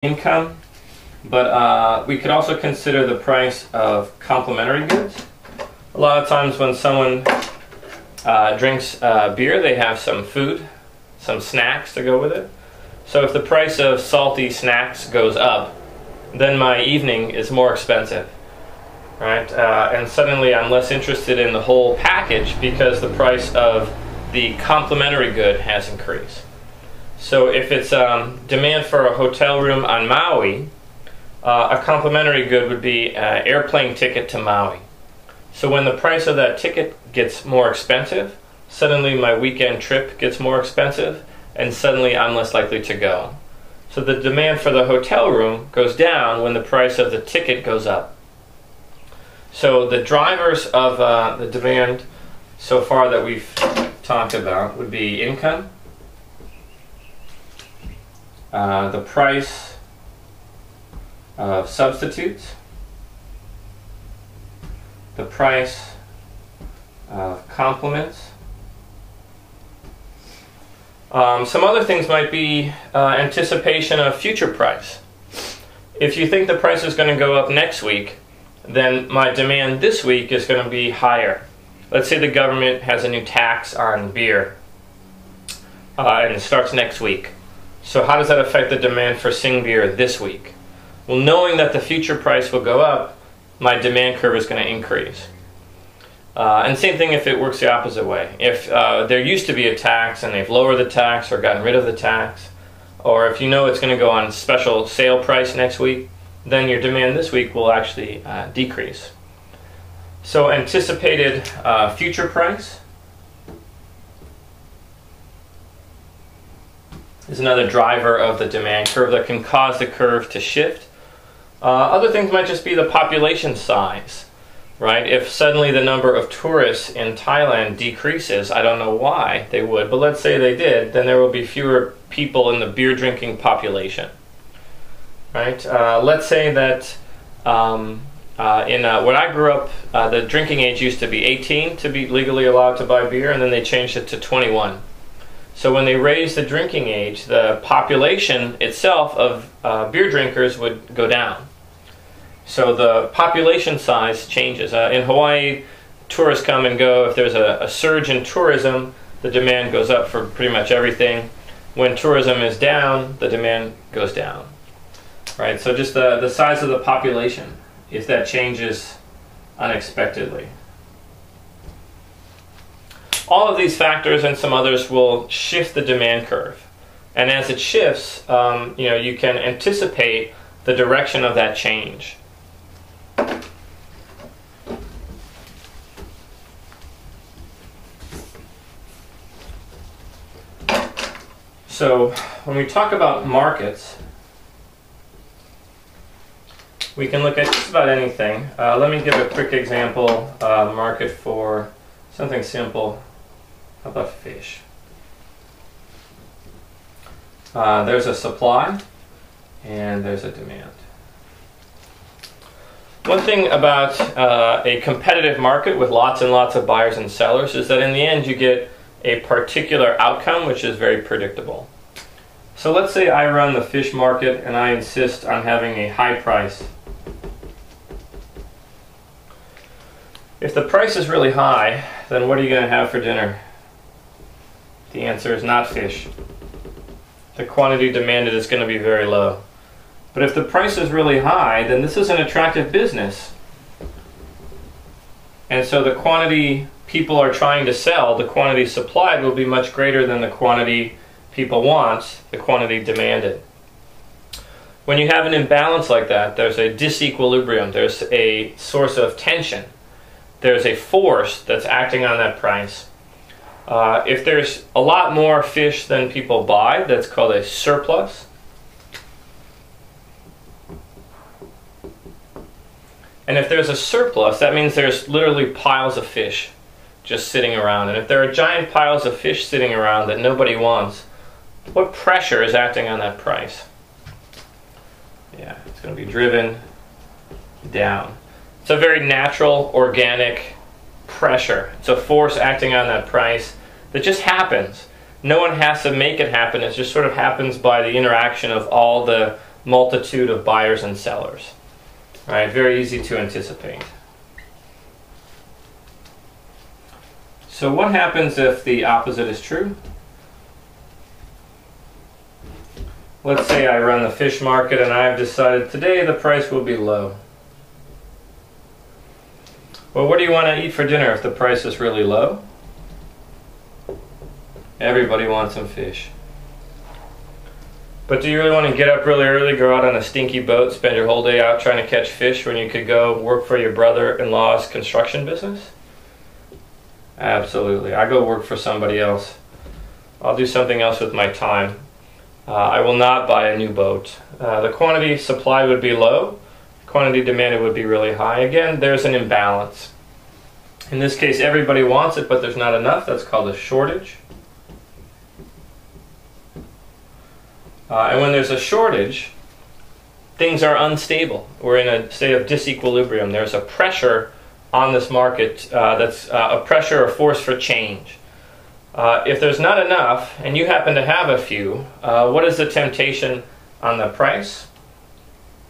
income, but we could also consider the price of complementary goods. A lot of times when someone drinks beer, they have some food, some snacks to go with it. So if the price of salty snacks goes up, then my evening is more expensive, right? And suddenly I'm less interested in the whole package because the price of the complementary good has increased. So if it's demand for a hotel room on Maui, a complimentary good would be an airplane ticket to Maui. So when the price of that ticket gets more expensive, suddenly my weekend trip gets more expensive, and suddenly I'm less likely to go. So the demand for the hotel room goes down when the price of the ticket goes up. So the drivers of the demand so far that we've talked about would be income, the price of substitutes, the price of complements. Some other things might be anticipation of future price. If you think the price is going to go up next week, then my demand this week is going to be higher. Let's say the government has a new tax on beer, and it starts next week. So how does that affect the demand for Sing beer this week? Well, knowing that the future price will go up, my demand curve is going to increase. And same thing if it works the opposite way. If there used to be a tax and they've lowered the tax or gotten rid of the tax, or if you know it's going to go on special sale price next week, then your demand this week will actually decrease. So anticipated future price is another driver of the demand curve that can cause the curve to shift. Other things might just be the population size, right? If suddenly the number of tourists in Thailand decreases, I don't know why they would, but let's say they did, then there will be fewer people in the beer drinking population, right? Let's say that when I grew up, the drinking age used to be 18 to be legally allowed to buy beer, and then they changed it to 21. So when they raised the drinking age, the population itself of beer drinkers would go down. So the population size changes. In Hawaii, tourists come and go. If there's a surge in tourism, the demand goes up for pretty much everything. When tourism is down, the demand goes down. Right? So just the size of the population, if that changes unexpectedly. All of these factors and some others will shift the demand curve. And as it shifts, you can anticipate the direction of that change. So when we talk about markets, we can look at just about anything. Let me give a quick example, market for something simple. How about fish? There's a supply and there's a demand. One thing about a competitive market with lots and lots of buyers and sellers is that in the end you get a particular outcome which is very predictable. So let's say I run the fish market and I insist on having a high price. If the price is really high, then what are you going to have for dinner? The answer is not fish. The quantity demanded is going to be very low. But if the price is really high, then this is an attractive business. And so the quantity people are trying to sell, the quantity supplied will be much greater than the quantity people want, the quantity demanded. When you have an imbalance like that, there's a disequilibrium, there's a source of tension. There's a force that's acting on that price. If there's a lot more fish than people buy, that's called a surplus. And if there's a surplus, that means there's literally piles of fish just sitting around. And if there are giant piles of fish sitting around that nobody wants, what pressure is acting on that price? Yeah, it's going to be driven down. It's a very natural, organic pressure. It's a force acting on that price that just happens. No one has to make it happen. It just sort of happens by the interaction of all the multitude of buyers and sellers. All right, very easy to anticipate. So what happens if the opposite is true? Let's say I run the fish market and I've decided today the price will be low. Well, what do you want to eat for dinner if the price is really low? Everybody wants some fish. But do you really want to get up really early, go out on a stinky boat, spend your whole day out trying to catch fish when you could go work for your brother-in-law's construction business? Absolutely. I go work for somebody else. I'll do something else with my time. I will not buy a new boat. The quantity supplied would be low. Quantity demanded would be really high. Again, there's an imbalance. In this case, everybody wants it, but there's not enough. That's called a shortage. And when there's a shortage, things are unstable. We're in a state of disequilibrium. There's a pressure on this market that's a pressure or force for change. If there's not enough, and you happen to have a few, what is the temptation on the price?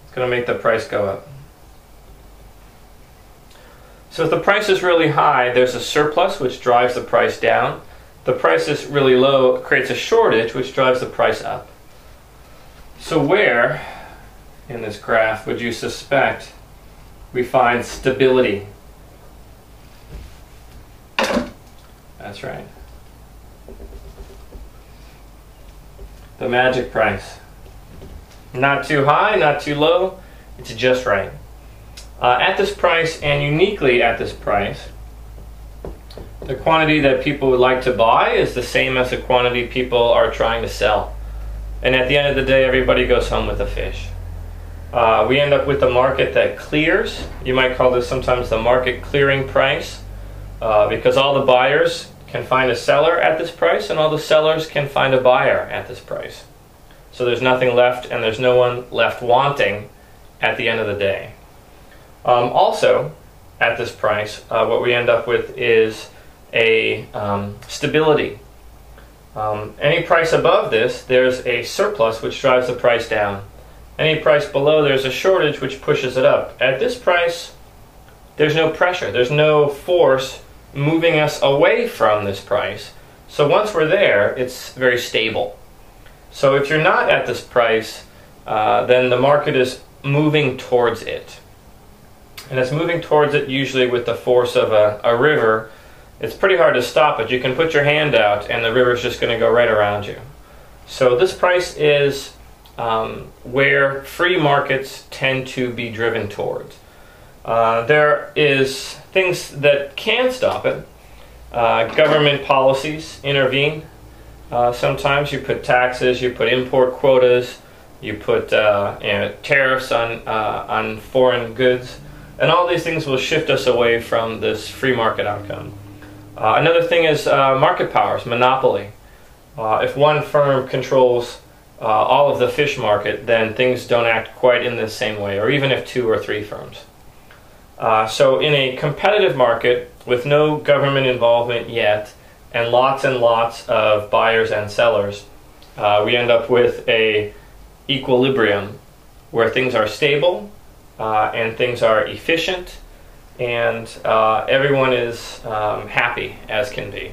It's going to make the price go up. So if the price is really high, there's a surplus which drives the price down. The price is really low, it creates a shortage which drives the price up. So where in this graph would you suspect we find stability? That's right. The magic price. Not too high, not too low, it's just right. At this price, and uniquely at this price, the quantity that people would like to buy is the same as the quantity people are trying to sell. And at the end of the day, everybody goes home with a fish. We end up with a market that clears. You might call this sometimes the market clearing price, because all the buyers can find a seller at this price, and all the sellers can find a buyer at this price. So there's nothing left, and there's no one left wanting at the end of the day. Also, at this price, what we end up with is a stability. Any price above this, there's a surplus which drives the price down. Any price below, there's a shortage which pushes it up. At this price, there's no pressure. There's no force moving us away from this price. So once we're there, it's very stable. So if you're not at this price, then the market is moving towards it. And it's moving towards it usually with the force of a river. It's pretty hard to stop it. You can put your hand out and the river's just going to go right around you. So this price is where free markets tend to be driven towards. There is things that can stop it. Government policies intervene. Sometimes you put taxes, you put import quotas, you put tariffs on foreign goods, and all these things will shift us away from this free market outcome. Another thing is market powers, monopoly. If one firm controls all of the fish market, then things don't act quite in the same way, or even if 2 or 3 firms. So in a competitive market with no government involvement yet, and lots of buyers and sellers, we end up with a equilibrium where things are stable and things are efficient, and everyone is happy as can be.